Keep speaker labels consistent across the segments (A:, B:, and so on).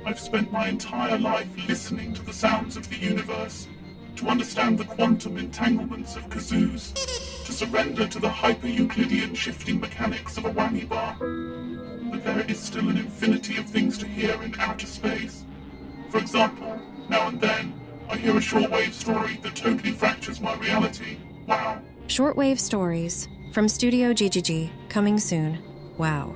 A: I've spent my entire life listening to the sounds of the universe, to understand the quantum entanglements of kazoos, to surrender to the hyper-Euclidean shifting mechanics of a whammy bar. But there is still an infinity of things to hear in outer space. For example, now and then, I hear a shortwave story that totally fractures my reality. Wow.
B: Shortwave Stories from Studio GGG, coming soon. Wow.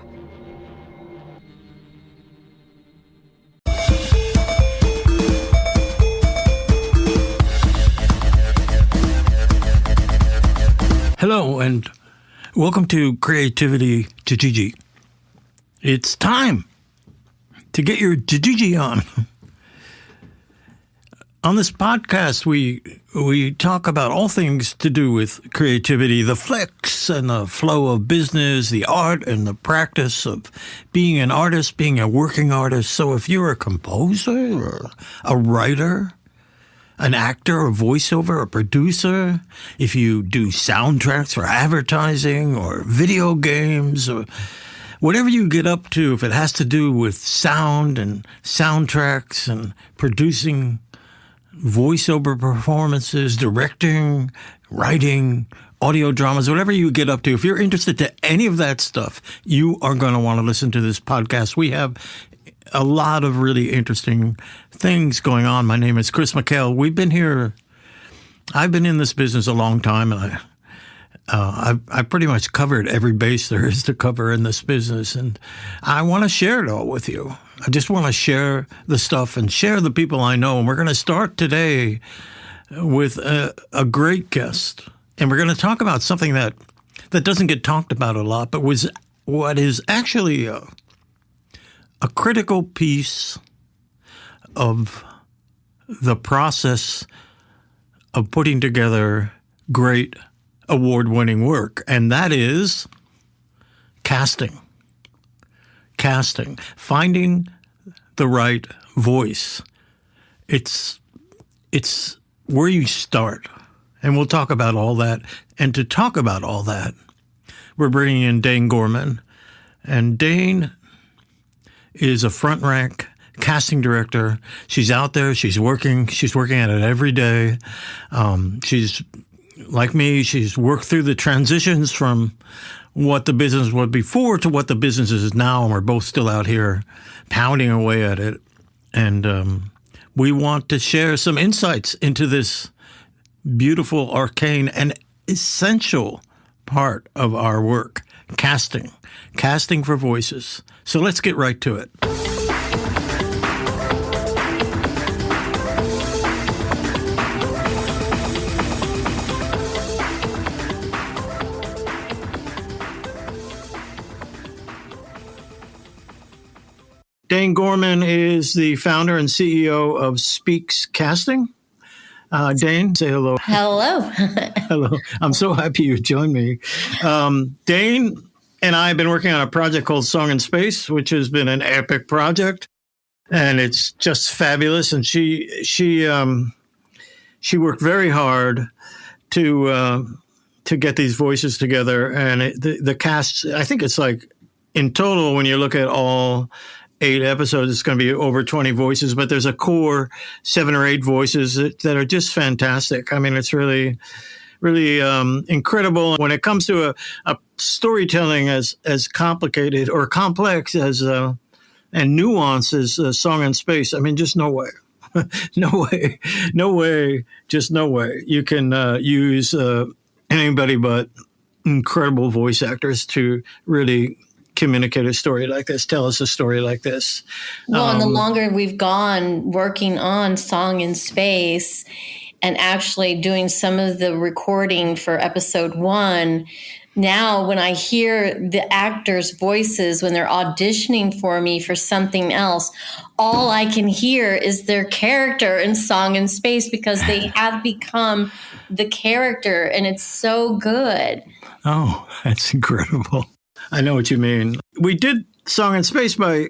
C: Hello, and welcome to Creativity to GG. It's time to get your GG on. On this podcast, we talk about all things to do with creativity, the flex and the flow of business, the art and the practice of being an artist, being a working artist. So if you're a composer or a writer, an actor, a voiceover, a producer, if you do soundtracks for advertising or video games or whatever you get up to, if it has to do with sound and soundtracks and producing voiceover performances, directing, writing, audio dramas, whatever you get up to, if you're interested to any of that stuff, you are going to want to listen to this podcast. We have a lot of really interesting things going on. My name is Chris McHale. I've been in this business a long time, and I've pretty much covered every base there is to cover in this business, and I want to share it all with you. I just want to share the stuff and share the people I know, and we're going to start today with a great guest, and we're going to talk about something that doesn't get talked about a lot, but was what is actually a critical piece of the process of putting together great award-winning work, and that is casting. Casting. Finding the right voice. It's where you start, and we'll talk about all that. And to talk about all that, we're bringing in Dane Gorman, and Dane is a front-rank casting director. She's out there. She's working at it every day. She's like me. She's worked through the transitions from what the business was before to what the business is now, and we're both still out here pounding away at it. And we want to share some insights into this beautiful, arcane, and essential part of our work, casting for voices. So let's get right to it. Dane Gorman is the founder and CEO of Speaks Casting. Dane, say hello.
D: Hello.
C: Hello. I'm so happy you joined me. Dane and I have been working on a project called Song in Space, which has been an epic project, and it's just fabulous. And she worked very hard to get these voices together. And the cast, I think it's like in total, when you look at all 8 episodes, it's going to be over 20 voices, but there's a core 7 or 8 voices that are just fantastic. I mean, it's really, really incredible. When it comes to a storytelling as complicated or complex as and nuanced as Song in Space, I mean, just no way. No way, just no way. You can use anybody but incredible voice actors to really communicate a story like this, tell us a story like this.
D: Well, and the longer we've gone working on Song in Space and actually doing some of the recording for episode 1, now when I hear the actors' voices when they're auditioning for me for something else, all I can hear is their character in Song in Space because they have become the character, and it's so good.
C: Oh, that's incredible. I know what you mean. We did Song in Space by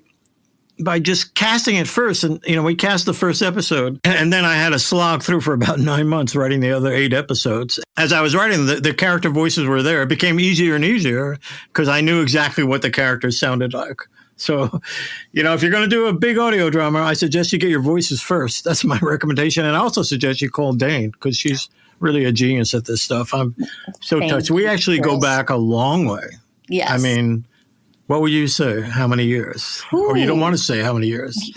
C: just casting it first. And, we cast the first episode. And then I had to slog through for about 9 months writing the other 8 episodes. As I was writing, the character voices were there. It became easier and easier because I knew exactly what the characters sounded like. So, if you're going to do a big audio drama, I suggest you get your voices first. That's my recommendation. And I also suggest you call Dane, because she's really a genius at this stuff. I'm so touched. We actually go back a long way.
D: Yes.
C: I mean, what would you say? How many years?
D: Ooh.
C: Or you don't want to say how many years?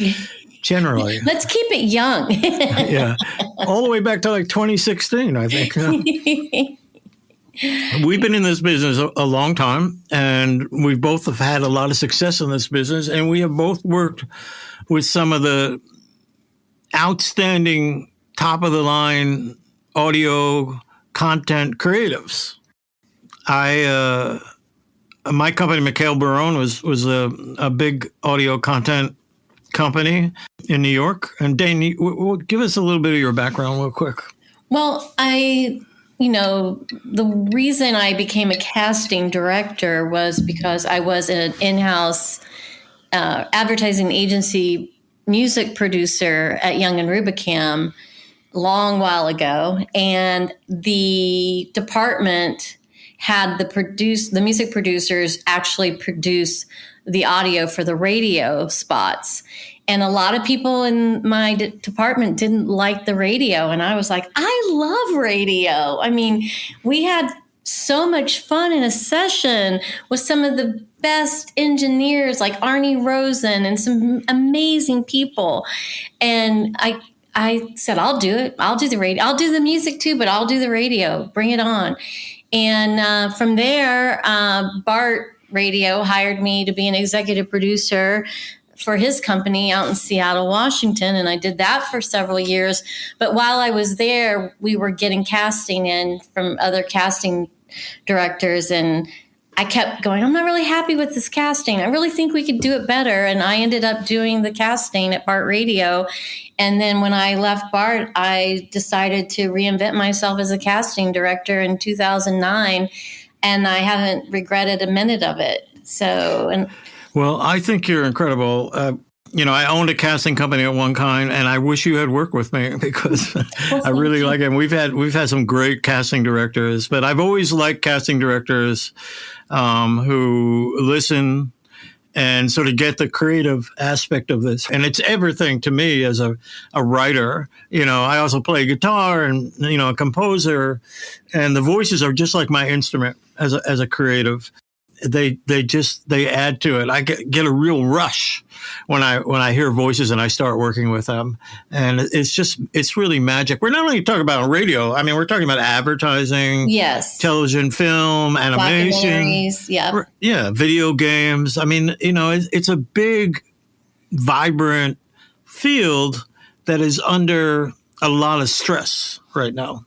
C: Generally.
D: Let's keep it young.
C: Yeah. All the way back to like 2016, I think. We've been in this business a long time, and we both have had a lot of success in this business, and we have both worked with some of the outstanding top-of-the-line audio content creatives. My company, McHale Barone, was a big audio content company in New York. And Dane, give us a little bit of your background real quick.
D: Well, the reason I became a casting director was because I was an in-house advertising agency music producer at Young and Rubicam long while ago. And the department had the music producers actually produce the audio for the radio spots. And a lot of people in my department didn't like the radio. And I was like, I love radio. I mean, we had so much fun in a session with some of the best engineers like Arnie Rosen and some amazing people. And I said, I'll do it. I'll do the radio. I'll do the music too, but I'll do the radio. Bring it on. And from there, Bart Radio hired me to be an executive producer for his company out in Seattle, Washington. And I did that for several years. But while I was there, we were getting casting in from other casting directors. And I kept going, I'm not really happy with this casting. I really think we could do it better. And I ended up doing the casting at Bart Radio. And then when I left Bart, I decided to reinvent myself as a casting director in 2009. And I haven't regretted a minute of it. Well,
C: I think you're incredible. I owned a casting company at one time, and I wish you had worked with me because I really like it. And we've had some great casting directors, but I've always liked casting directors who listen and sort of get the creative aspect of this. And it's everything to me as a writer. I also play guitar and, a composer, and the voices are just like my instrument as a creative. They add to it. I get a real rush when I hear voices and I start working with them. And it's really magic. We're not only talking about radio. I mean, we're talking about advertising,
D: yes,
C: television, film, animation, video games. I mean, it's a big, vibrant field that is under a lot of stress right now.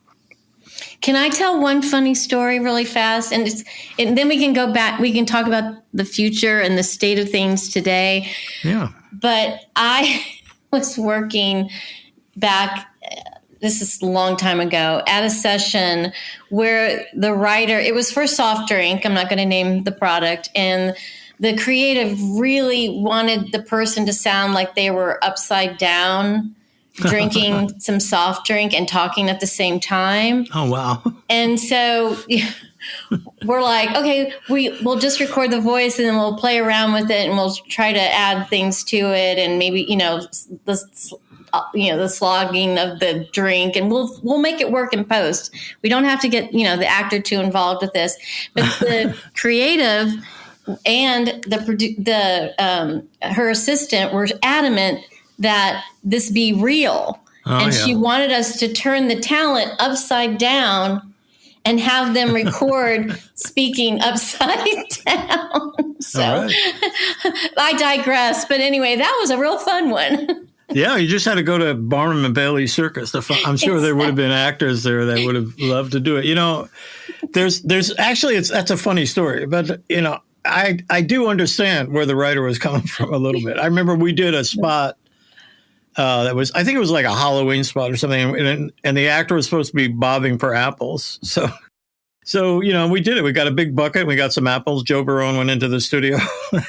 D: Can I tell one funny story really fast? And then we can go back. We can talk about the future and the state of things today.
C: Yeah.
D: But I was working back, this is a long time ago, at a session where the writer, it was for soft drink. I'm not going to name the product. And the creative really wanted the person to sound like they were upside down, drinking some soft drink and talking at the same time.
C: Oh, wow.
D: And so we're like, okay, we'll just record the voice and then we'll play around with it and we'll try to add things to it. And maybe, the slogging of the drink, and we'll make it work in post. We don't have to get, the actor too involved with this, but the creative and her assistant were adamant that this be real. She wanted us to turn the talent upside down and have them record speaking upside down. So right. I digress. But anyway, that was a real fun one.
C: Yeah, you just had to go to Barnum and Bailey Circus. I'm sure there would have been actors there that would have loved to do it. There's actually, that's a funny story, but I do understand where the writer was coming from a little bit. I remember we did a spot I think it was like a Halloween spot or something, and the actor was supposed to be bobbing for apples. So we did it. We got a big bucket. We got some apples. Joe Barone went into the studio.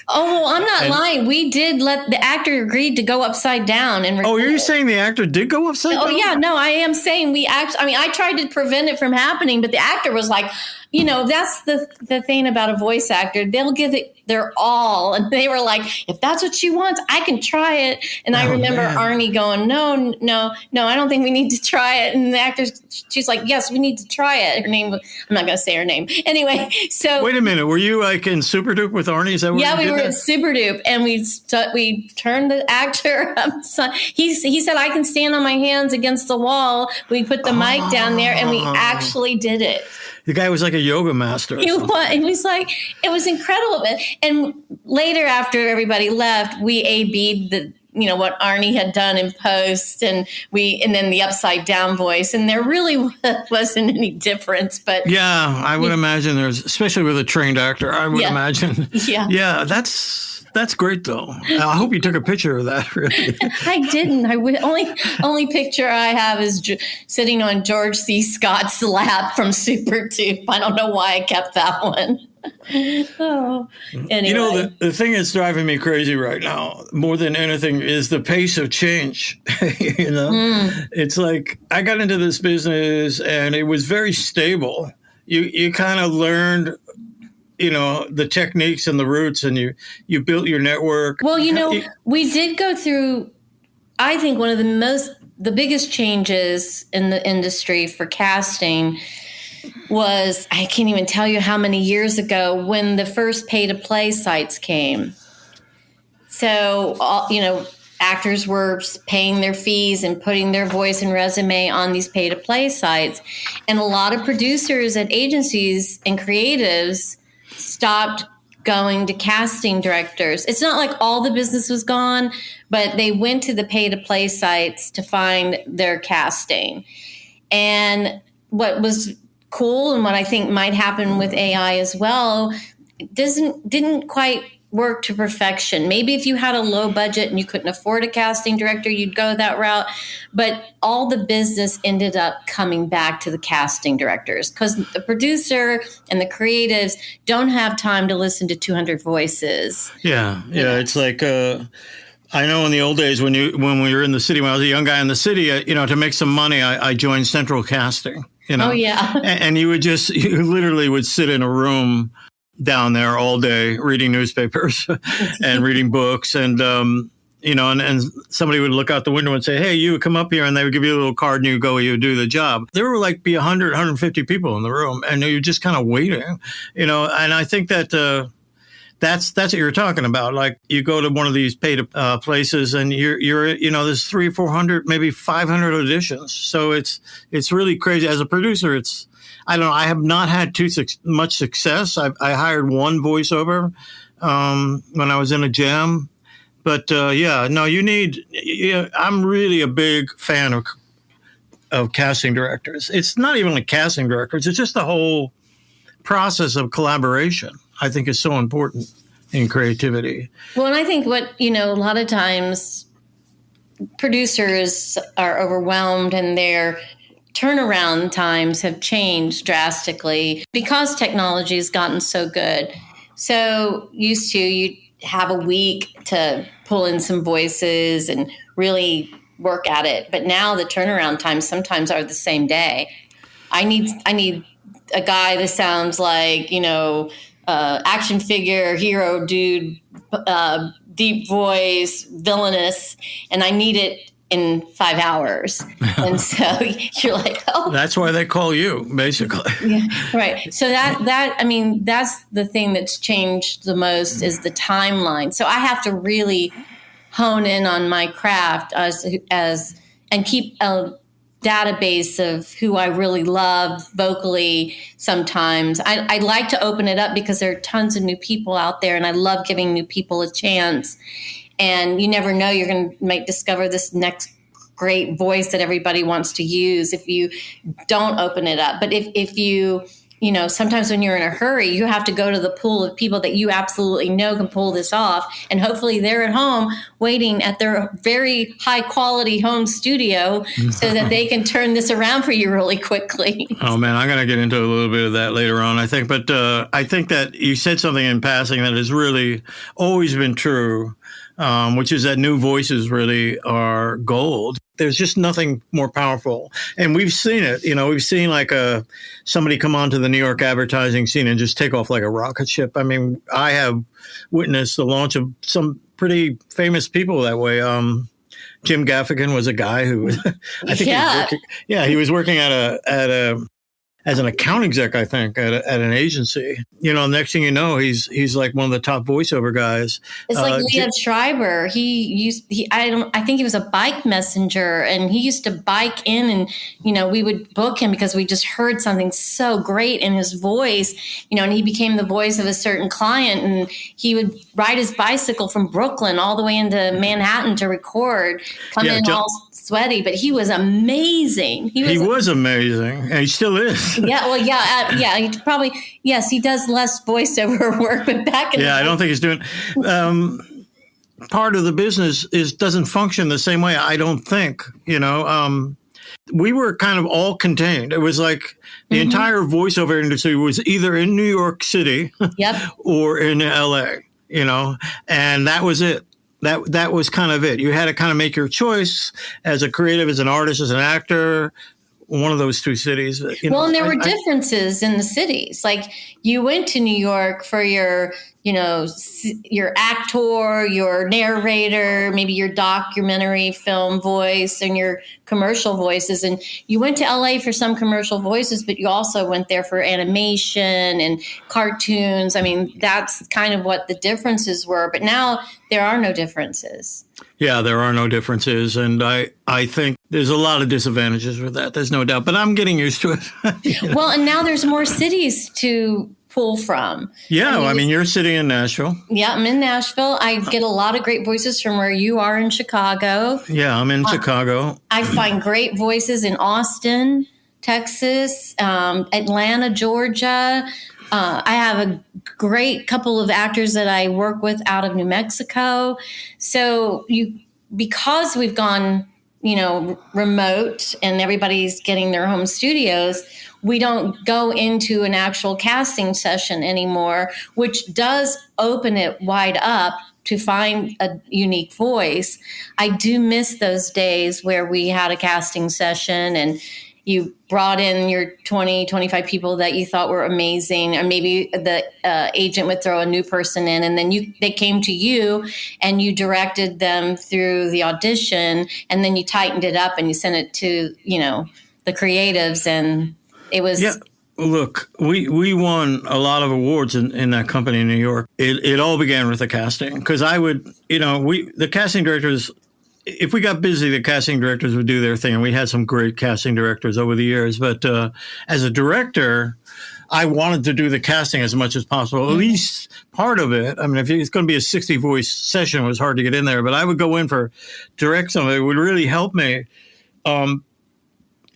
D: Oh, I'm not lying. We did let the actor agreed to go upside down and record.
C: Oh, you're saying the actor did go upside down?
D: Oh, yeah. No, I am saying I tried to prevent it from happening, but the actor was like, that's the thing about a voice actor. They'll give it their all. And they were like, if that's what she wants, I can try it. And I remember Arnie going, no, I don't think we need to try it. And the actor, she's like, yes, we need to try it. Her name, I'm not going to say her name. Anyway, so.
C: Wait a minute. Were you like in Super Dupe with Arnie? Is that what
D: we were in Super Dupe, and we turned the actor up. He said, I can stand on my hands against the wall. We put the mic down there, and we actually did it.
C: The guy was like a yoga master.
D: He was like, it was incredible. And later, after everybody left, we A/B'd what Arnie had done in post, and then the upside down voice, and there really wasn't any difference. But
C: yeah, I would imagine there's, especially with a trained actor, I would imagine. Yeah, that's great though. I hope you took a picture of that. Really.
D: I didn't. Only picture I have is sitting on George C. Scott's lap from Super Dupe. I don't know why I kept that one. Anyway.
C: The thing that's driving me crazy right now, more than anything, is the pace of change. It's like I got into this business and it was very stable. You kind of learned the techniques and the roots, and you built your network.
D: Well, we did go through, I think, one of the biggest changes in the industry for casting was, I can't even tell you how many years ago, when the first pay-to-play sites came. So, actors were paying their fees and putting their voice and resume on these pay-to-play sites. And a lot of producers at agencies and creatives stopped going to casting directors. It's not like all the business was gone, but they went to the pay-to-play sites to find their casting. And what was cool, and what I think might happen with AI as well, didn't quite work to perfection. Maybe if you had a low budget and you couldn't afford a casting director, you'd go that route. But all the business ended up coming back to the casting directors, because the producer and the creatives don't have time to listen to 200 voices.
C: Yeah. It's like, I know in the old days when we were in the city, when I was a young guy in the city, to make some money, I joined Central Casting.
D: Oh, yeah.
C: And you literally would sit in a room down there all day reading newspapers and reading books. And, and somebody would look out the window and say, hey, you would come up here, and they would give you a little card and you go, you would do the job. There were be 100, 150 people in the room, and you're just kind of waiting, and I think that, that's what you're talking about. Like, you go to one of these paid places, and you're there's 300, 400, maybe 500 auditions. So it's really crazy. As a producer, I don't know. I have not had much success. I hired one voiceover when I was in a jam, but you need. I'm really a big fan of casting directors. It's not even like casting directors. It's just the whole process of collaboration, I think, is so important in creativity.
D: Well, and I think a lot of times producers are overwhelmed, and their turnaround times have changed drastically because technology has gotten so good. So used to, you have a week to pull in some voices and really work at it. But now the turnaround times sometimes are the same day. I need a guy that sounds like, action figure, hero dude, deep voice, villainous, and I need it in 5 hours. And so you're like, oh.
C: That's why they call you, basically.
D: Yeah, right. So that's the thing that's changed the most, is the timeline. So I have to really hone in on my craft and keep a database of who I really love vocally. Sometimes I like to open it up because there are tons of new people out there, and I love giving new people a chance. And you never know, you're going to discover this next great voice that everybody wants to use if you don't open it up. But if you sometimes when you're in a hurry, you have to go to the pool of people that you absolutely know can pull this off. And hopefully they're at home waiting at their very high quality home studio so that they can turn this around for you really quickly.
C: Oh, man, I'm going to get into a little bit of that later on, I think. But I think that you said something in passing that has really always been true. which is that new voices really are gold. There's just nothing more powerful. And we've seen it. We've seen like somebody come onto the New York advertising scene and just take off like a rocket ship. I mean, I have witnessed the launch of some pretty famous people that way. Jim Gaffigan was a guy who I think he was working at a as an account exec, I think, at an agency. Next thing you know, he's like one of the top voiceover guys.
D: It's like Liev Schreiber. I think he was a bike messenger, and he used to bike in, and we would book him because we just heard something so great in his voice, and he became the voice of a certain client, and he would ride his bicycle from Brooklyn all the way into Manhattan to record, all sweaty, but he was amazing. He was amazing,
C: and he still is.
D: He does less voiceover work, but back in
C: I don't think he's doing part of the business doesn't function the same way. I don't think, we were kind of all contained. It was like the entire voiceover industry was either in New York City or in LA, and that was it. That was kind of it. You had to kind of make your choice as a creative, as an artist, as an actor, one of those two cities.
D: And there were differences in the cities. Like you went to New York for your actor, your narrator, maybe your documentary film voice and your commercial voices. And you went to LA for some commercial voices, but you also went there for animation and cartoons. I mean, that's kind of what the differences were. But now there are no differences.
C: Yeah, there are no differences. And I think there's a lot of disadvantages with that. There's no doubt. But I'm getting used to it.
D: Well, and now there's more cities to pull from.
C: Yeah, I mean, you're sitting in Nashville.
D: Yeah, I'm in Nashville. I get a lot of great voices from where you are in Chicago.
C: Yeah, I'm in Chicago.
D: I find great voices in Austin, Texas, Atlanta, Georgia. I have a great couple of actors that I work with out of New Mexico. So because we've gone, remote and everybody's getting their home studios, we don't go into an actual casting session anymore, which does open it wide up to find a unique voice. I do miss those days where we had a casting session and you brought in your 20, 25 people that you thought were amazing, or maybe the agent would throw a new person in, and then they came to you and you directed them through the audition, and then you tightened it up and you sent it to, the creatives, and it was...
C: Yeah. Look, we won a lot of awards in that company in New York. It all began with the casting, because the casting directors... If we got busy, the casting directors would do their thing, and we had some great casting directors over the years. But as a director, I wanted to do the casting as much as possible, at least part of it. I mean, if it's going to be a 60-voice session, it was hard to get in there. But I would go in for direct something. It would really help me,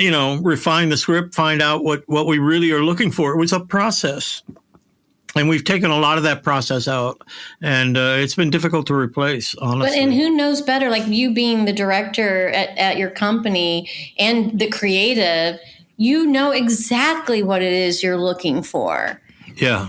C: refine the script, find out what we really are looking for. It was a process. And we've taken a lot of that process out, and it's been difficult to replace, honestly.
D: And who knows better, like you being the director at your company and the creative, you know exactly what it is you're looking for.
C: Yeah.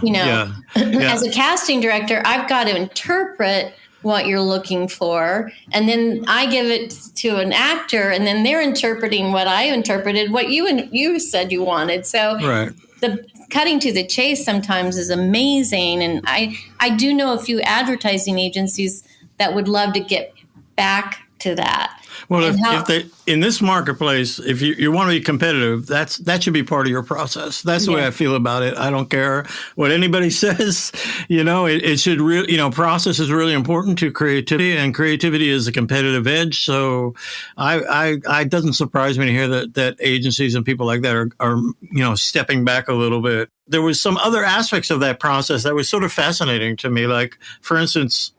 D: As a casting director, I've got to interpret what you're looking for, and then I give it to an actor, and then they're interpreting what I interpreted, what you said you wanted. So
C: right.
D: The cutting to the chase sometimes is amazing. And I do know a few advertising agencies that would love to get back to that.
C: Well, if they in this marketplace, if you want to be competitive, that should be part of your process. That's the way I feel about it. I don't care what anybody says. It should really, process is really important to creativity, and creativity is a competitive edge. So, I doesn't surprise me to hear that agencies and people like that are stepping back a little bit. There was some other aspects of that process that was sort of fascinating to me. Like, for instance,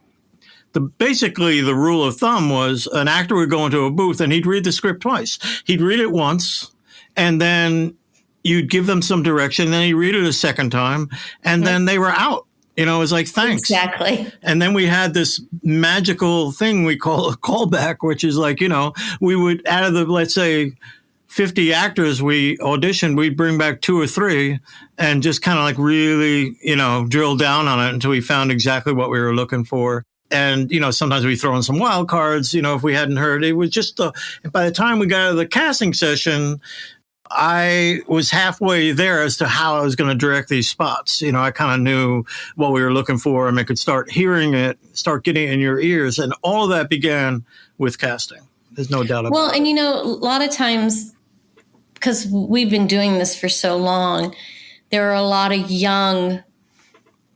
C: basically the rule of thumb was an actor would go into a booth and he'd read the script twice. He'd read it once, and then you'd give them some direction, and then he'd read it a second time, and then they were out. It was like, thanks.
D: Exactly.
C: And then we had this magical thing we call a callback, which is like, we would, out of the, let's say, 50 actors we auditioned, we'd bring back 2 or 3 and just kind of like really, drill down on it until we found exactly what we were looking for. And, sometimes we throw in some wild cards, if we hadn't heard. It was just, by the time we got out of the casting session, I was halfway there as to how I was going to direct these spots. I kind of knew what we were looking for, and I could start hearing it, start getting it in your ears. And all of that began with casting. There's no doubt about it.
D: Well, and a lot of times, because we've been doing this for so long, there are a lot of young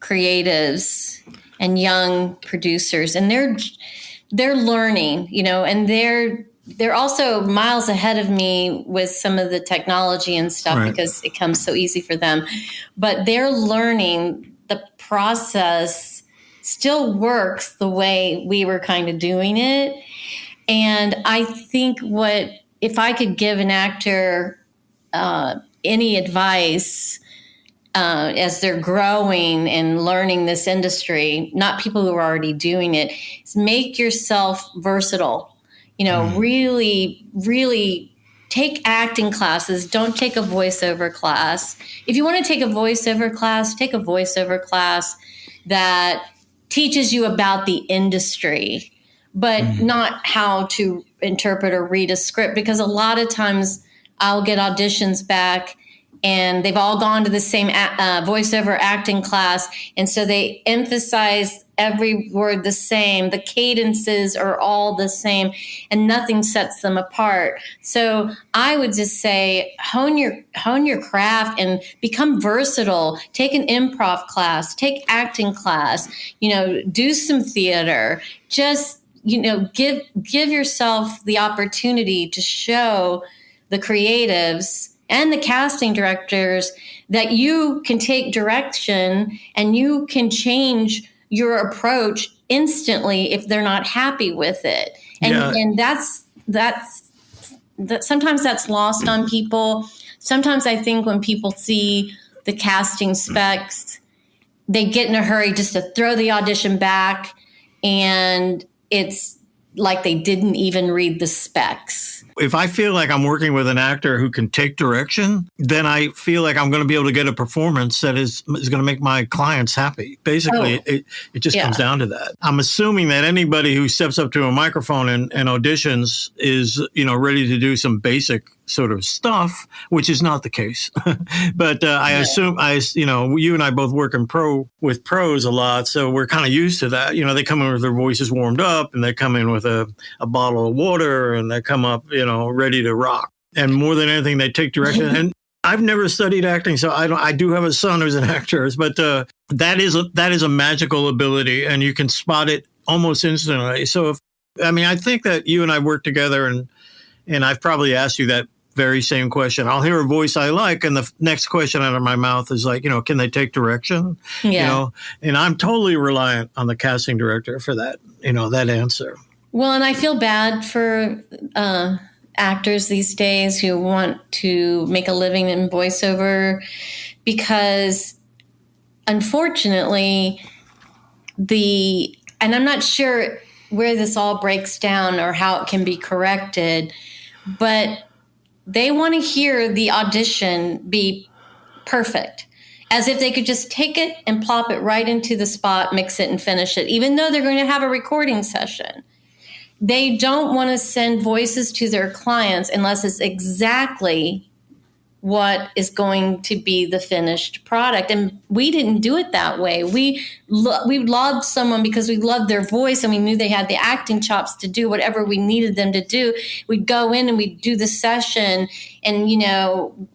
D: creatives and young producers, and they're learning, and they're also miles ahead of me with some of the technology and stuff, right, because it comes so easy for them. But they're learning the process still works the way we were kind of doing it. And I think if I could give an actor any advice as they're growing and learning this industry, not people who are already doing it, is make yourself versatile. Really, really take acting classes. Don't take a voiceover class. If you want to take a voiceover class, take a voiceover class that teaches you about the industry, but not how to interpret or read a script. Because a lot of times I'll get auditions back and they've all gone to the same voiceover acting class. And so they emphasize every word the same. The cadences are all the same and nothing sets them apart. So I would just say hone your craft and become versatile. Take an improv class, take acting class, do some theater. Just, give yourself the opportunity to show the creatives and the casting directors that you can take direction and you can change your approach instantly if they're not happy with it. And that's sometimes that's lost on people. Sometimes I think when people see the casting specs, they get in a hurry just to throw the audition back, and it's like they didn't even read the specs.
C: If I feel like I'm working with an actor who can take direction, then I feel like I'm going to be able to get a performance that is going to make my clients happy. Basically, it just comes down to that. I'm assuming that anybody who steps up to a microphone and auditions is, ready to do some basic sort of stuff, which is not the case. But I assume, you and I both work with pros a lot, so we're kind of used to that. They come in with their voices warmed up, and they come in with a bottle of water, and they come up, ready to rock. And more than anything, they take direction. And I've never studied acting, so I do have a son who's an actor, but that is a magical ability, and you can spot it almost instantly. So I think that you and I work together, and I've probably asked you that very same question. I'll hear a voice I like, and the next question out of my mouth is like, can they take direction? Yeah. And I'm totally reliant on the casting director for that, that answer.
D: Well, and I feel bad for actors these days who want to make a living in voiceover, because unfortunately and I'm not sure where this all breaks down or how it can be corrected, but they want to hear the audition be perfect, as if they could just take it and plop it right into the spot, mix it and finish it, even though they're going to have a recording session. They don't want to send voices to their clients unless it's exactly what is going to be the finished product. And we didn't do it that way. We loved someone because we loved their voice and we knew they had the acting chops to do whatever we needed them to do. We'd go in and we'd do the session and,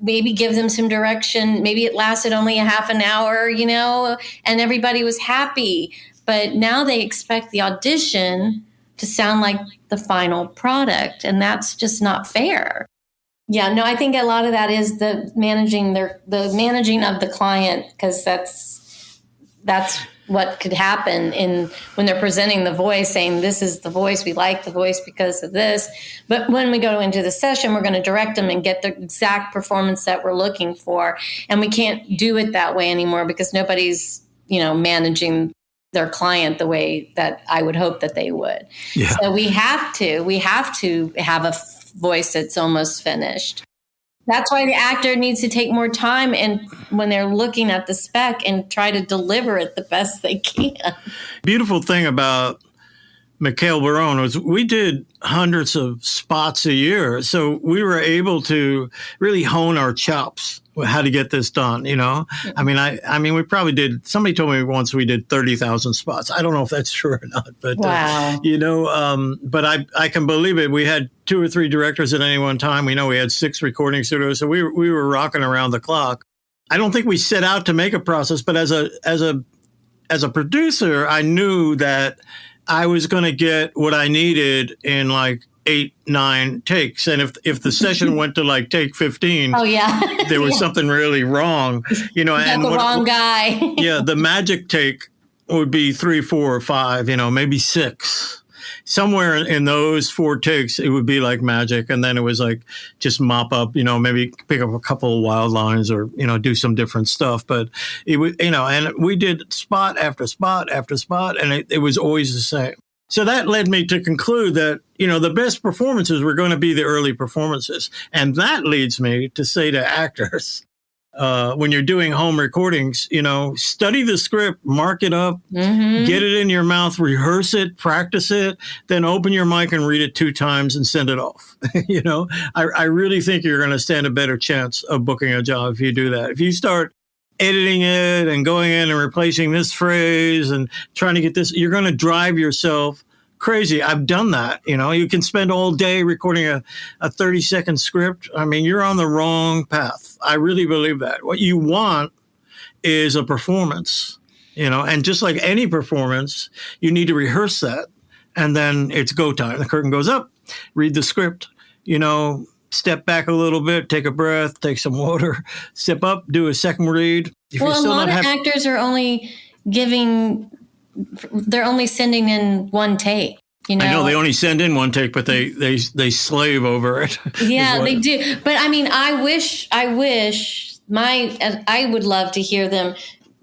D: maybe give them some direction. Maybe it lasted only a half an hour, and everybody was happy. But now they expect the audition to sound like the final product, and that's just not fair. Yeah, no, I think a lot of that is the managing of the client, because that's what could happen when they're presenting the voice, saying this is the voice, we like the voice because of this. But when we go into the session, we're going to direct them and get the exact performance that we're looking for, and we can't do it that way anymore because nobody's managing their client the way that I would hope that they would. Yeah. So we have to have a voice that's almost finished. That's why the actor needs to take more time and when they're looking at the spec and try to deliver it the best they can.
C: Beautiful thing about Mikhail Barone, was we did hundreds of spots a year. So we were able to really hone our chops how to get this done, you know? I mean, we probably did, somebody told me once we did 30,000 spots. I don't know if that's true or not, but,
D: wow.
C: But I can believe it. We had 2 or 3 directors at any one time. We know we had 6 recording studios. So we were rocking around the clock. I don't think we set out to make a process, but as a producer, I knew that I was going to get what I needed in like 8, 9 takes. And if the session went to like take 15, there was something really wrong, you know, and
D: the wrong guy.
C: Yeah. The magic take would be 3, 4, or 5, you know, maybe 6. Somewhere in those 4 takes, it would be like magic. And then it was like just mop up, you know, maybe pick up a couple of wild lines or, you know, do some different stuff. But it was, you know, and we did spot after spot after spot, and it was always the same. So that led me to conclude that, you know, the best performances were going to be the early performances. And that leads me to say to actors, when you're doing home recordings, you know, study the script, mark it up, get it in your mouth, rehearse it, practice it, then open your mic and read it 2 times and send it off. You know, I really think you're going to stand a better chance of booking a job if you do that. If you start editing it and going in and replacing this phrase and trying to get this, you're going to drive yourself crazy. I've done that. You know, you can spend all day recording a 30-second script. I mean, you're on the wrong path. I really believe that. What you want is a performance, you know, and just like any performance, you need to rehearse that. And then it's go time. The curtain goes up, read the script, you know, step back a little bit, take a breath, take some water, step up, do a second read.
D: If a lot of actors are only they're only sending in 1 take. You know?
C: I know they only send in 1 take, but they slave over it.
D: Yeah, they do. But I mean, I would love to hear them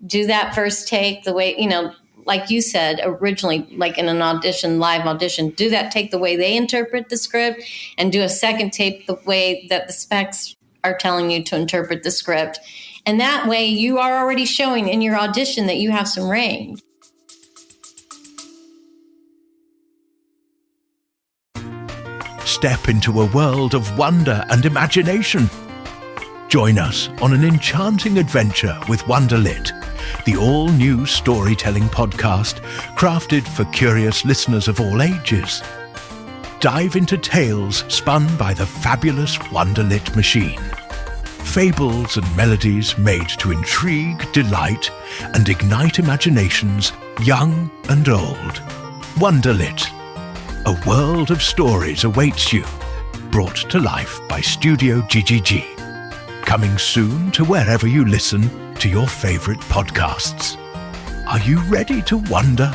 D: do that first take the way, you know, like you said originally, like in an audition, live audition, do that take the way they interpret the script, and do a second take the way that the specs are telling you to interpret the script. And that way you are already showing in your audition that you have some range.
E: Step into a world of wonder and imagination. Join us on an enchanting adventure with Wonderlit, the all-new storytelling podcast crafted for curious listeners of all ages. Dive into tales spun by the fabulous Wonderlit machine. Fables and melodies made to intrigue, delight, and ignite imaginations, young and old. Wonderlit. A world of stories awaits you, brought to life by Studio GGG. Coming soon to wherever you listen to your favorite podcasts. Are you ready to wonder?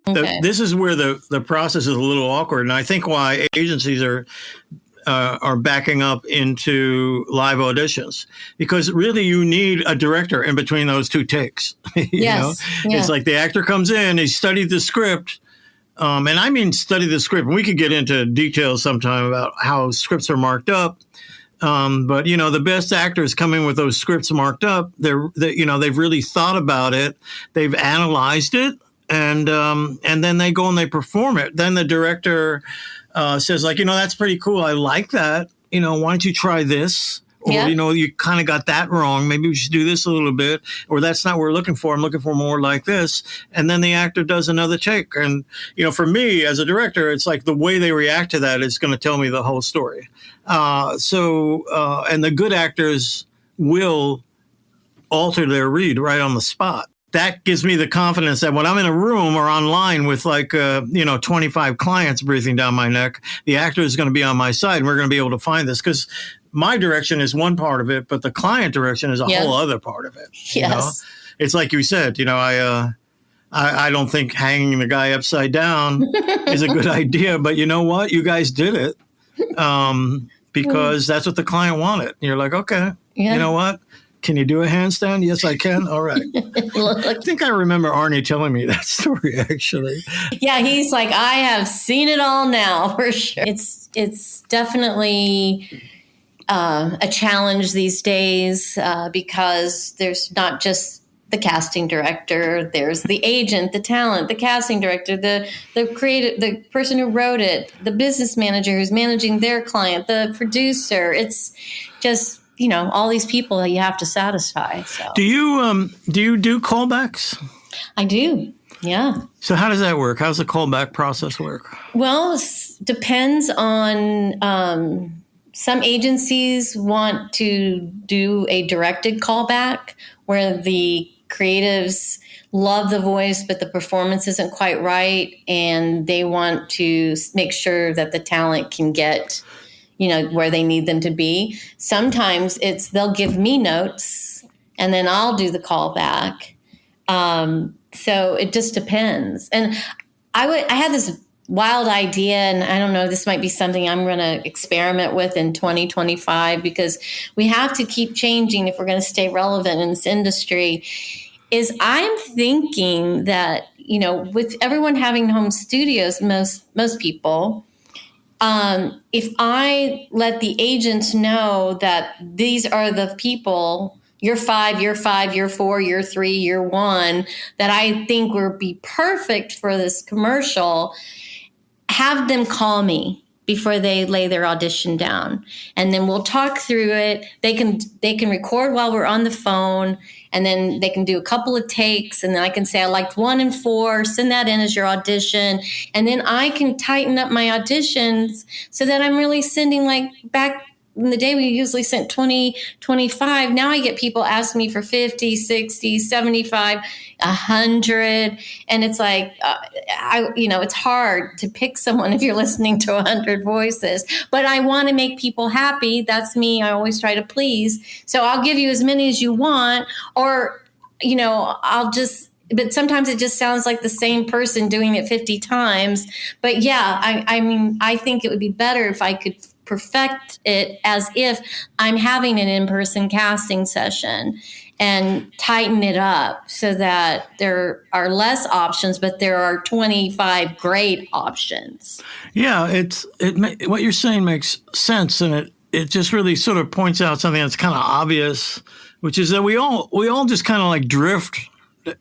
D: Okay.
C: This is where the process is a little awkward, and I think why agencies are backing up into live auditions, because really you need a director in between those 2 takes. You know? Yeah. It's like the actor comes in, he studied the script, and I mean study the script. And we could get into details sometime about how scripts are marked up. But you know, the best actors come in with those scripts marked up. They've really thought about it, they've analyzed it, and then they go and they perform it. Then the director says, like, you know, that's pretty cool. I like that. You know, why don't you try this? Or, you know, you kind of got that wrong. Maybe we should do this a little bit. Or that's not what we're looking for. I'm looking for more like this. And then the actor does another take. And, you know, for me as a director, it's like the way they react to that is going to tell me the whole story. And the good actors will alter their read right on the spot. That gives me the confidence that when I'm in a room or online with 25 clients breathing down my neck, the actor is going to be on my side and we're going to be able to find this, because my direction is one part of it, but the client direction is a whole other part of it.
D: Yes.
C: You know? It's like you said, you know, I don't think hanging the guy upside down is a good idea, but you know what? You guys did it because that's what the client wanted. And you're like, okay, you know what? Can you do a handstand? Yes, I can. All right. I think I remember Arnie telling me that story, actually.
D: Yeah, he's like, I have seen it all now, for sure. It's definitely a challenge these days because there's not just the casting director, there's the agent, the talent, the casting director, the creative, the person who wrote it, the business manager who's managing their client, the producer. It's just, all these people that you have to satisfy. So
C: Do you do callbacks?
D: I do. Yeah.
C: So how does that work? How does the callback process work?
D: Well, it depends on, some agencies want to do a directed callback where the creatives love the voice, but the performance isn't quite right. And they want to make sure that the talent can get, where they need them to be. Sometimes they'll give me notes and then I'll do the callback. So it just depends. And I had this wild idea, and I don't know, this might be something I'm going to experiment with in 2025, because we have to keep changing if we're going to stay relevant in this industry, is I'm thinking that, with everyone having home studios, most people, if I let the agents know that these are the people, year 5, year 4, year 3, year 1, that I think would be perfect for this commercial, have them call me before they lay their audition down. And then we'll talk through it. They can record while we're on the phone, and then they can do a couple of takes. And then I can say, I liked 1 and 4, send that in as your audition. And then I can tighten up my auditions so that I'm really sending, like, back in the day we usually sent 20, 25. Now I get people asking me for 50, 60, 75, 100. And it's like, it's hard to pick someone if you're listening to 100 voices. But I want to make people happy. That's me. I always try to please. So I'll give you as many as you want, or, but sometimes it just sounds like the same person doing it 50 times. But yeah, I think it would be better if I could perfect it as if I'm having an in-person casting session and tighten it up so that there are less options, but there are 25 great options.
C: Yeah, what you're saying makes sense, and it just really sort of points out something that's kind of obvious, which is that we all just kind of like drift.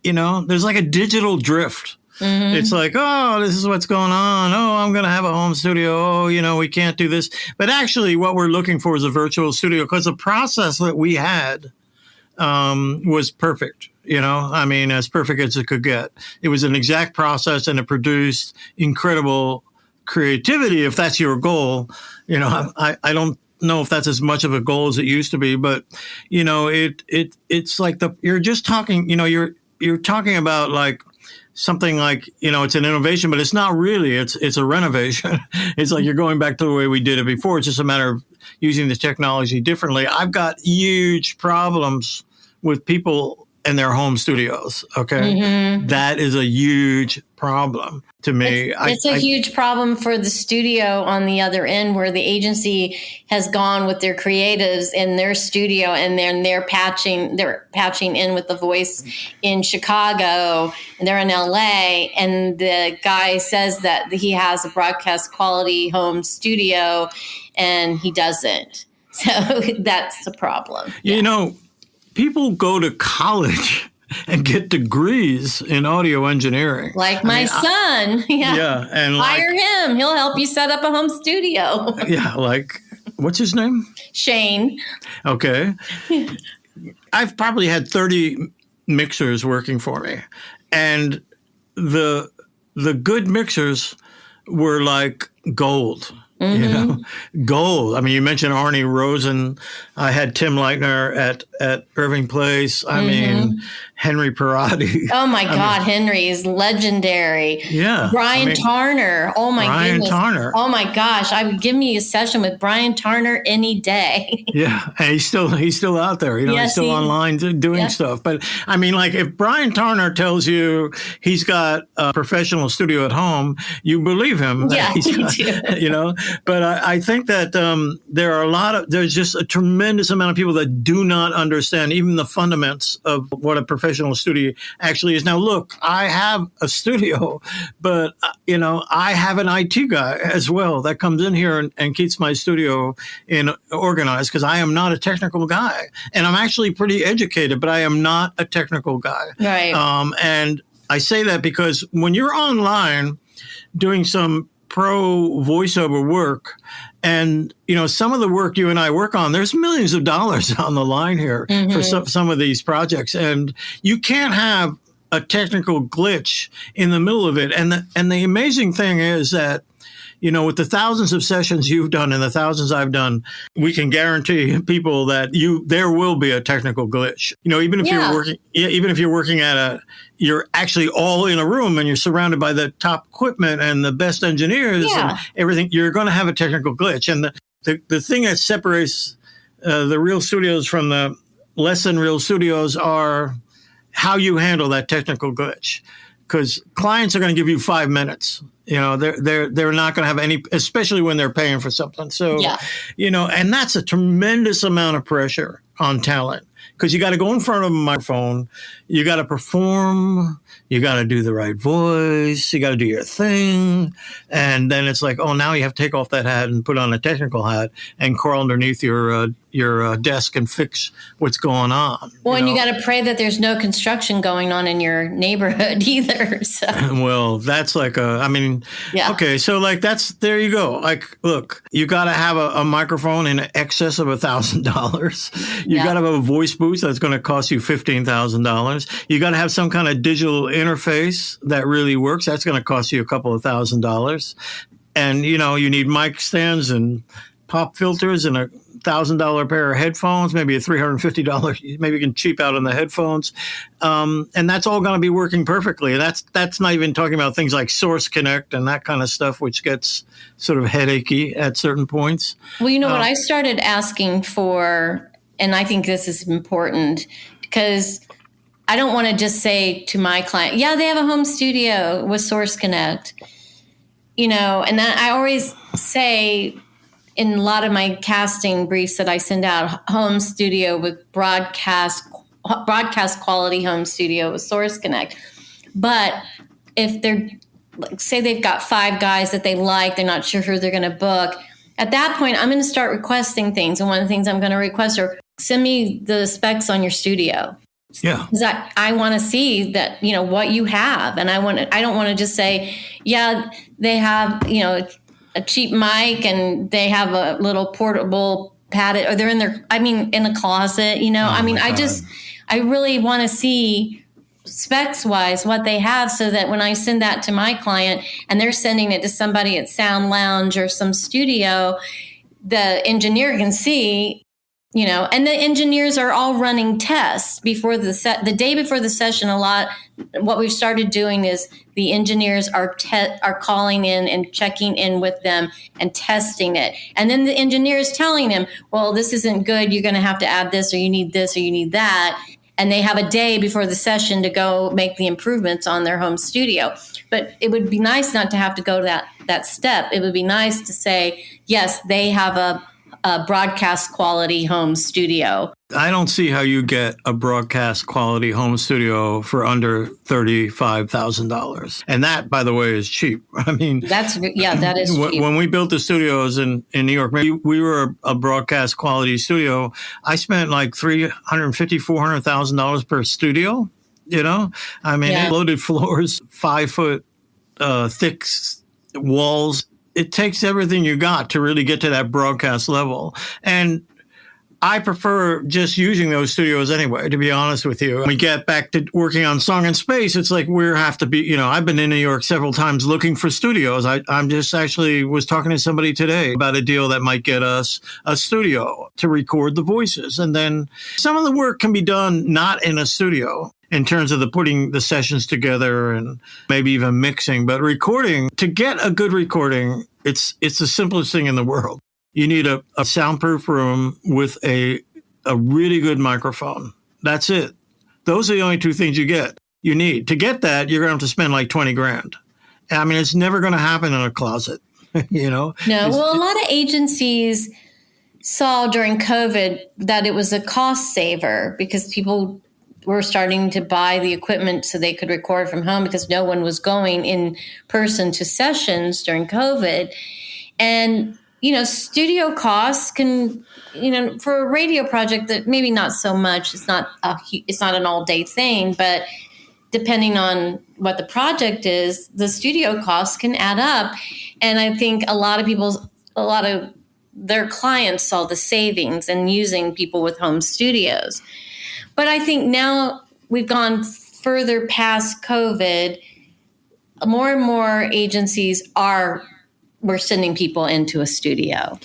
C: There's like a digital drift. Mm-hmm. It's like, oh, this is what's going on. Oh, I'm going to have a home studio. Oh, we can't do this. But actually what we're looking for is a virtual studio, because the process that we had was perfect. As perfect as it could get. It was an exact process, and it produced incredible creativity, if that's your goal. I don't know if that's as much of a goal as it used to be, but it's like you're just talking, you're talking about like something like, it's an innovation, but it's not really. It's a renovation. It's like you're going back to the way we did it before. It's just a matter of using the technology differently. I've got huge problems with people in their home studios. Okay. Mm-hmm. That is a huge problem to me.
D: It's a huge problem for the studio on the other end, where the agency has gone with their creatives in their studio, and then they're patching in with the voice in Chicago, and they're in LA, and the guy says that he has a broadcast quality home studio and he doesn't. So that's the problem.
C: People go to college and get degrees in audio engineering.
D: Like my son.
C: Yeah. And
D: hire him. He'll help you set up a home studio.
C: Yeah. Like, what's his name?
D: Shane.
C: Okay. I've probably had 30 mixers working for me. And the good mixers were like gold. Mm-hmm. Gold. You mentioned Arnie Rosen. I had Tim Leitner at Irving Place. Henry Perotti.
D: Oh my God, Henry is legendary.
C: Yeah.
D: Brian Tarner. Oh my goodness.
C: Brian Tarner.
D: Oh my gosh, I would give me a session with Brian Tarner any day.
C: Yeah, and he's still out there. Yes, he's still online doing stuff. But if Brian Tarner tells you he's got a professional studio at home, you believe him.
D: Yeah, you do.
C: But I think that there's just a tremendous amount of people that do not understand understand even the fundamentals of what a professional studio actually is. Now, look, I have a studio, but, I have an IT guy as well that comes in here and keeps my studio organized, because I am not a technical guy. And I'm actually pretty educated, but I am not a technical guy.
D: Right.
C: And I say that because when you're online doing some pro voiceover work, and, some of the work you and I work on, there's millions of dollars on the line here for some of these projects. And you can't have a technical glitch in the middle of it. And the amazing thing is that, with the thousands of sessions you've done and the thousands I've done, we can guarantee people that there will be a technical glitch. Even if you're working you're actually all in a room and you're surrounded by the top equipment and the best engineers and everything, you're going to have a technical glitch. And the thing that separates the real studios from the less than real studios are how you handle that technical glitch. Because clients are going to give you 5 minutes. They're not going to have any, especially when they're paying for something. So, and that's a tremendous amount of pressure on talent, because you got to go in front of a microphone, you got to perform, you got to do the right voice, you got to do your thing. And then it's like, oh, now you have to take off that hat and put on a technical hat and crawl underneath your desk and fix what's going on.
D: Well, and you got to pray that there's no construction going on in your neighborhood either. So.
C: Well, that's like okay. So there you go. Like, look, you got to have a microphone in excess of $1,000. You got to have a voice booth that's going to cost you $15,000. You got to have some kind of digital interface that really works. That's going to cost you a couple of $1,000. And, you need mic stands and pop filters and a $1,000 pair of headphones, maybe a $350. Maybe you can cheap out on the headphones, and that's all going to be working perfectly. And that's not even talking about things like Source Connect and that kind of stuff, which gets sort of headachy at certain points.
D: Well, what I started asking for, and I think this is important, because I don't want to just say to my client, "Yeah, they have a home studio with Source Connect," and I always say, in a lot of my casting briefs that I send out, home studio with broadcast quality home studio with Source Connect. But if they're, say they've got 5 guys that they like, they're not sure who they're going to book, at that point, I'm going to start requesting things. And one of the things I'm going to request are, send me the specs on your studio.
C: Yeah.
D: Because I want to see that, what you have. And I don't want to just say, yeah, they have, a cheap mic and they have a little portable padded, or they're in a closet, I really want to see specs wise what they have, so that when I send that to my client and they're sending it to somebody at Sound Lounge or some studio, the engineer can see, and the engineers are all running tests before the day before the session. What we've started doing is the engineers are calling in and checking in with them and testing it. And then the engineer is telling them, well, this isn't good. You're going to have to add this, or you need this, or you need that. And they have a day before the session to go make the improvements on their home studio. But it would be nice not to have to go to that step. It would be nice to say, yes, they have a broadcast quality home studio.
C: I don't see how you get a broadcast quality home studio for under $35,000. And that, by the way, is cheap. I mean, that is cheap. When we built the studios in New York, we were a broadcast quality studio. I spent like $350,000, $400,000 per studio. Loaded floors, 5-foot thick walls. It takes everything you got to really get to that broadcast level. And I prefer just using those studios anyway, to be honest with you. When we get back to working on Song in Space, it's like I've been in New York several times looking for studios. I'm just actually was talking to somebody today about a deal that might get us a studio to record the voices. And then some of the work can be done not in a studio, in terms of putting the sessions together and maybe even mixing. But recording, to get a good recording, it's the simplest thing in the world. You need a soundproof room with a really good microphone. That's it. Those are the only 2 things you need. To get that, you're going to have to spend like $20,000. I mean, it's never going to happen in a closet,
D: No, well, a lot of agencies, saw during COVID that it was a cost saver because people were starting to buy the equipment so they could record from home because no one was going in person to sessions during COVID. And, studio costs can, for a radio project that maybe not so much, it's not an all day thing, but depending on what the project is, the studio costs can add up. And I think a lot of their clients saw the savings in using people with home studios. But I think now we've gone further past COVID. More and more agencies we're sending people into a studio.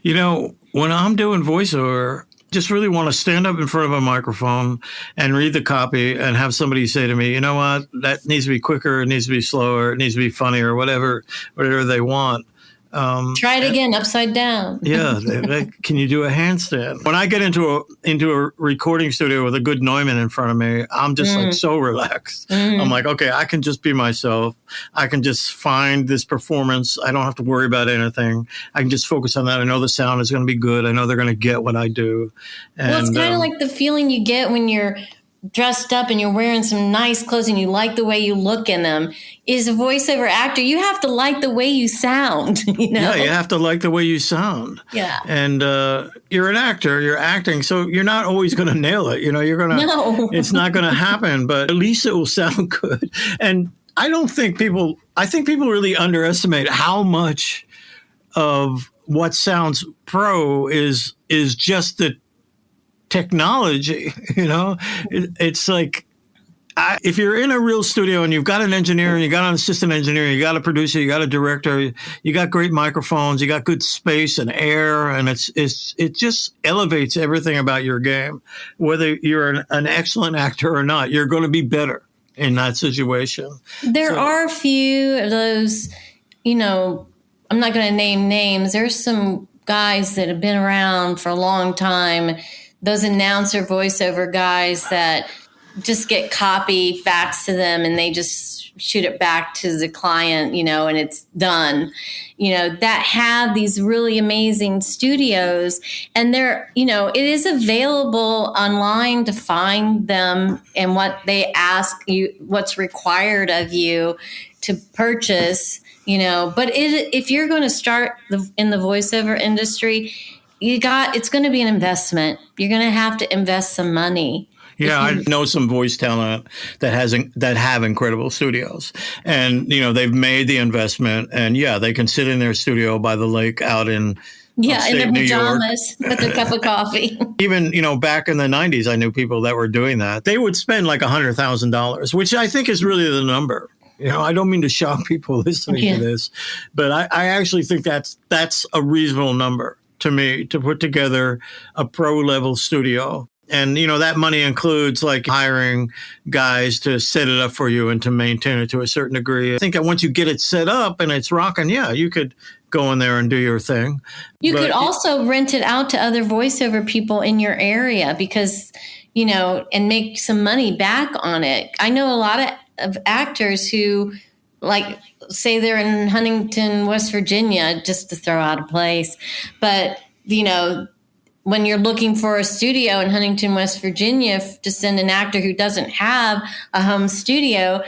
C: When I'm doing voiceover, just really want to stand up in front of a microphone and read the copy and have somebody say to me, you know what, that needs to be quicker, it needs to be slower, it nees to be funnier, whatever they want.
D: Try it again, upside down.
C: Yeah. Can you do a handstand? When I get into a recording studio with a good Neumann in front of me, I'm just like so relaxed. I'm like, okay, I can just be myself. I can just find this performance. I don't have to worry about anything. I can just focus on that. I know the sound is going to be good. I know they're going to get what I do. And,
D: it's kind of like the feeling you get when you're dressed up and you're wearing some nice clothes and you like the way you look in them. Is a voiceover actor, you have to like the way you sound,
C: Yeah, you have to like the way you sound.
D: Yeah.
C: And you're an actor, you're acting, so you're not always going to nail it. You're going to,
D: No.
C: It's not going to happen, but at least it will sound good. And I think people really underestimate how much of what sounds pro is just the technology. It's like, if you're in a real studio and you've got an engineer and you got an assistant engineer, you got a producer, you got a director, you got great microphones, you got good space and air, and it just elevates everything about your game. Whether you're an excellent actor or not, you're going to be better in that situation.
D: There are a few of those, I'm not going to name names. There's some guys that have been around for a long time, those announcer voiceover guys that just get copy faxed to them and they just shoot it back to the client, and it's done, that have these really amazing studios, and they're, it is available online to find them and what they ask you, what's required of you to purchase, but if you're going to start in the voiceover industry, it's going to be an investment. You're going to have to invest some money.
C: Yeah, I know some voice talent that have incredible studios, and they've made the investment, and they can sit in their studio by the lake out in
D: in their pajamas with their cup of coffee.
C: Even back in the 90s, I knew people that were doing that. They would spend like $100,000, which I think is really the number. I don't mean to shock people listening to this, but I actually think that's a reasonable number to me to put together a pro level studio. And, that money includes like hiring guys to set it up for you and to maintain it to a certain degree. I think that once you get it set up and it's rocking, you could go in there and do your thing.
D: You could also rent it out to other voiceover people in your area because, and make some money back on it. I know a lot of actors who, like, say they're in Huntington, West Virginia, just to throw out a place. But, when you're looking for a studio in Huntington, West Virginia, to send an actor who doesn't have a home studio,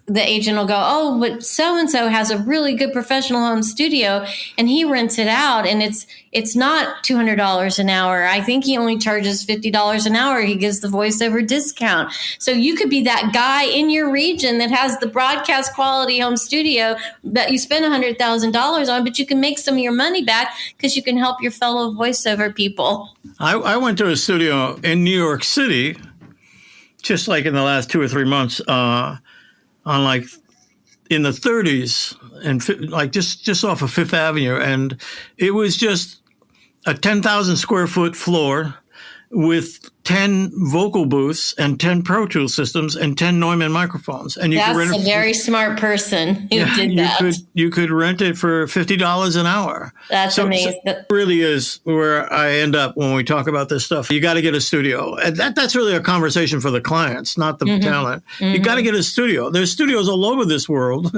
D: the agent will go, oh, but so-and-so has a really good professional home studio, and he rents it out, and it's not $200 an hour. I think he only charges $50 an hour. He gives the voiceover discount. So you could be that guy in your region that has the broadcast quality home studio that you spend $100,000 on, but you can make some of your money back because you can help your fellow voiceover people.
C: I went to a studio in New York City, just like in the last 2 or 3 months, on like in the 30s and like just off of Fifth Avenue. And it was just a 10,000 square foot floor. with 10 vocal booths and 10 Pro Tools systems and 10 Neumann microphones. And you could rent
D: That's a very smart person who did that.
C: You could rent it for $50 an hour.
D: That's amazing.
C: So it really is where I end up when we talk about this stuff. You got to get a studio. And that's really a conversation for the clients, not the talent. You got to get a studio. There's studios all over this world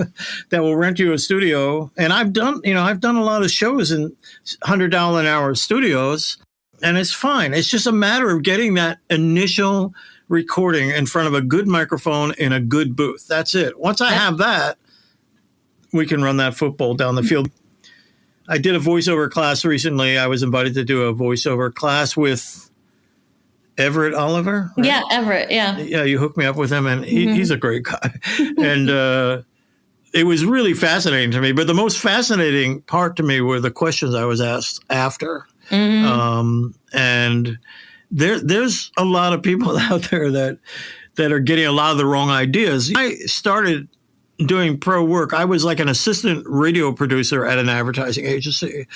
C: that will rent you a studio. And I've done a lot of shows in $100 an hour studios. And it's fine. It's just a matter of getting that initial recording in front of a good microphone in a good booth. That's it. Once I have that, we can run that football down the field. I did a voiceover class recently. I was invited to do a voiceover class with Everett Oliver. Right?
D: Yeah, Everett. Yeah.
C: Yeah, you hooked me up with him, and he's a great guy. And it was really fascinating to me. But the most fascinating part to me were the questions I was asked after. And there's a lot of people out there that are getting a lot of the wrong ideas. I started doing pro work. I was like an assistant radio producer at an advertising agency.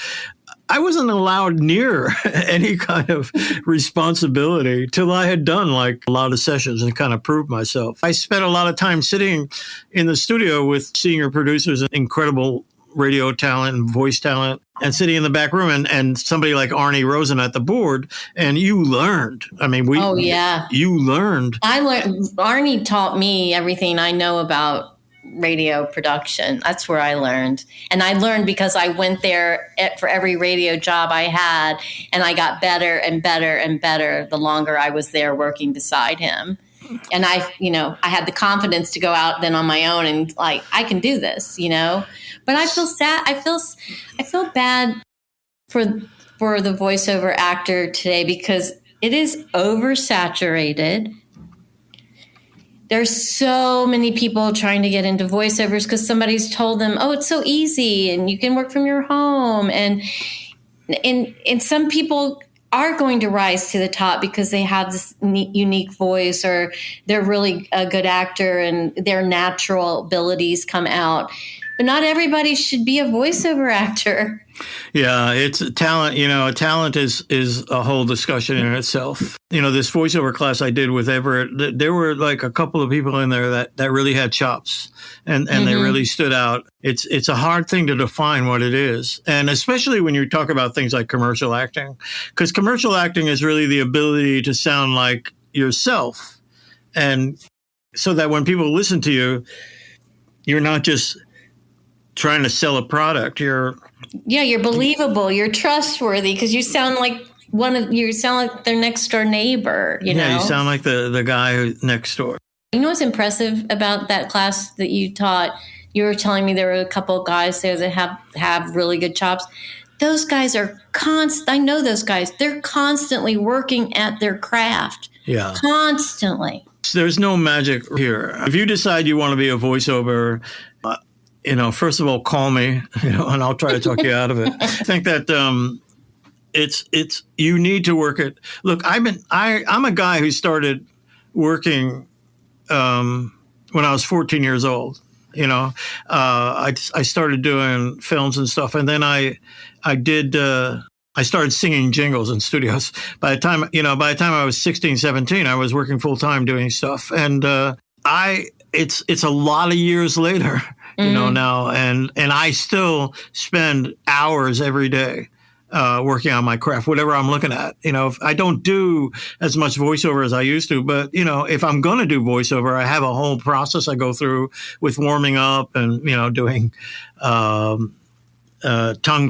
C: I wasn't allowed near any kind of responsibility till I had done like a lot of sessions and kind of proved myself. I spent a lot of time sitting in the studio with senior producers and incredible radio talent and voice talent, and sitting in the back room and somebody like Arnie Rosen at the board, and you learned. I mean, you learned.
D: Arnie taught me everything I know about radio production. That's where I learned. And I learned because I went there for every radio job I had, and I got better and better and better the longer I was there working beside him. And I had the confidence to go out then on my own and like, I can do this, But I feel sad. I feel bad for the voiceover actor today because it is oversaturated. There's so many people trying to get into voiceovers because somebody's told them, oh, it's so easy and you can work from your home. And some people are going to rise to the top because they have this unique voice, or they're really a good actor and their natural abilities come out. But not everybody should be a voiceover actor.
C: Yeah, it's a talent. Talent is a whole discussion in itself. This voiceover class I did with Everett, there were like a couple of people in there that really had chops and they really stood out. It's a hard thing to define what it is. And especially when you talk about things like commercial acting, because commercial acting is really the ability to sound like yourself. And so that when people listen to you, you're not just trying to sell a product. You're believable. You're trustworthy because you sound like their next door neighbor. Yeah, you sound like the guy next door.
D: You know what's impressive about that class that you taught? You were telling me there were a couple of guys there that have really good chops. Those guys are I know those guys. They're constantly working at their craft.
C: Yeah,
D: constantly.
C: There's no magic here. If you decide you want to be a voiceover, first of all, call me, and I'll try to talk you out of it. I think that it's you need to work it. Look, I'm a guy who started working when I was 14 years old. I started doing films and stuff, and then I started singing jingles in studios. By the time I was 16, 17, I was working full time doing stuff, and it's a lot of years later. Now, and I still spend hours every day working on my craft, whatever I'm looking at. I don't do as much voiceover as I used to, but if I'm going to do voiceover, I have a whole process I go through with warming up and doing tongue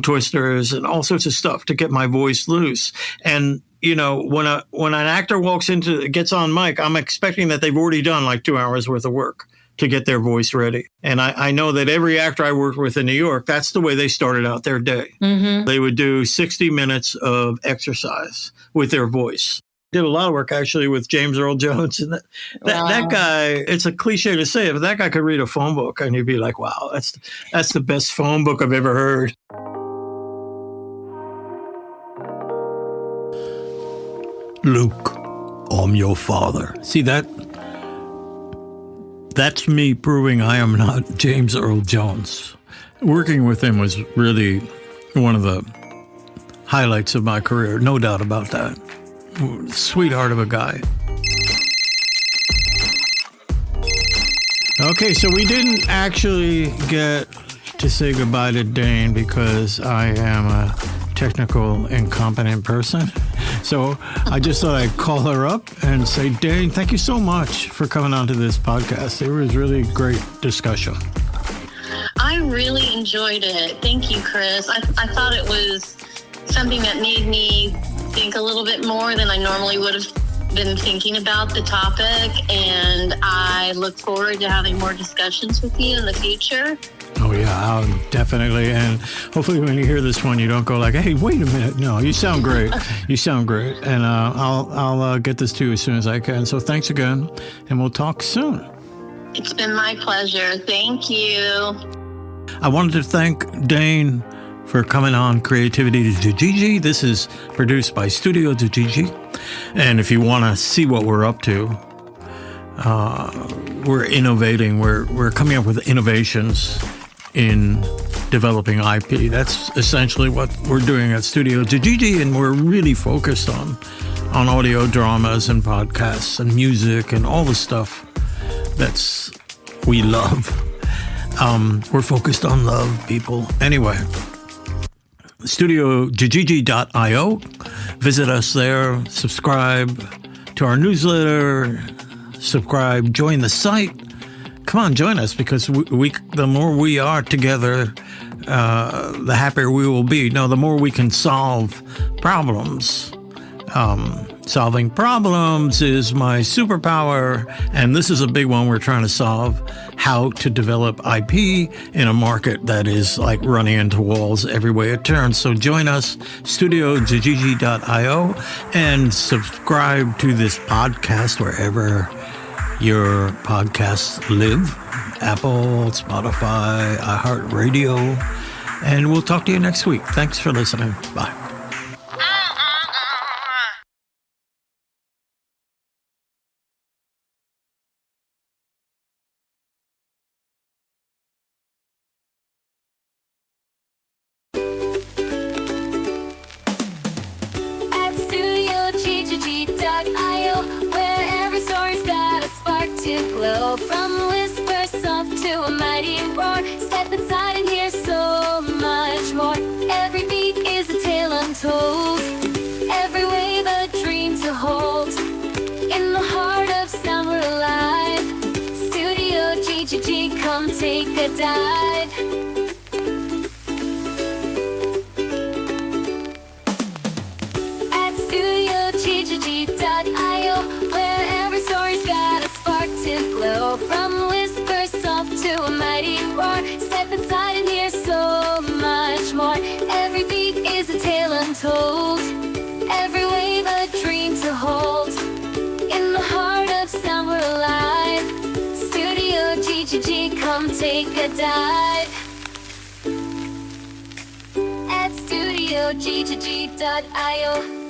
C: twisters and all sorts of stuff to get my voice loose. And when an actor gets on mic, I'm expecting that they've already done like 2 hours worth of work to get their voice ready. And I know that every actor I worked with in New York, that's the way they started out their day. Mm-hmm. They would do 60 minutes of exercise with their voice. Did a lot of work actually with James Earl Jones. And that guy, it's a cliche to say it, but that guy could read a phone book and you'd be like, wow, that's the best phone book I've ever heard. Luke, I'm your father. See that? That's me proving I am not James Earl Jones. Working with him was really one of the highlights of my career, no doubt about that. Sweetheart of a guy. Okay, so we didn't actually get to say goodbye to Dane because I am a technical incompetent person. So I just thought I'd call her up and say, Dane, thank you so much for coming on to this podcast. It was really great discussion.
D: I really enjoyed it. Thank you, Chris. I thought it was something that made me think a little bit more than I normally would have been thinking about the topic, and I look forward to having more discussions with you in the future.
C: Oh yeah, definitely. And hopefully when you hear this one, you don't go like, hey, wait a minute. No, you sound great. You sound great. And I'll get this to you as soon as I can. So thanks again, and we'll talk soon.
D: It's been my pleasure. Thank you.
C: I wanted to thank Dane for coming on Creativity to Gigi. This is produced by Studio to Gigi. And if you want to see what we're up to, we're innovating. We're coming up with innovations in developing IP. That's essentially what we're doing at Studio to Gigi, and we're really focused on audio dramas and podcasts and music and all the stuff that's we love. We're focused on love, people. Anyway, studiogigi.io. Visit us there. Subscribe to our newsletter. Subscribe. Join the site. Come on, join us, because the more we are together, the happier we will be. No, the more we can solve problems. Solving problems is my superpower, and this is a big one we're trying to solve: how to develop IP in a market that is like running into walls every way it turns. So join us, studiogigi.io, and subscribe to this podcast wherever your podcasts live: Apple, Spotify, iHeartRadio, and we'll talk to you next week. Thanks for listening. Bye.
F: From whisper soft to a mighty roar, step inside and hear so much more. Every beat is a tale untold, every wave a dream to hold. In the heart of sound we're alive. Studio GGG, come take a dive. At studiogg.io, where every story's got a spark to glow. From whisper soft to a mighty roar, step inside and hear so much more. Every beat is a tale untold, every wave a dream to hold. In the heart of sound we're alive. Studio GGG, come take a dive. At studiogg.io.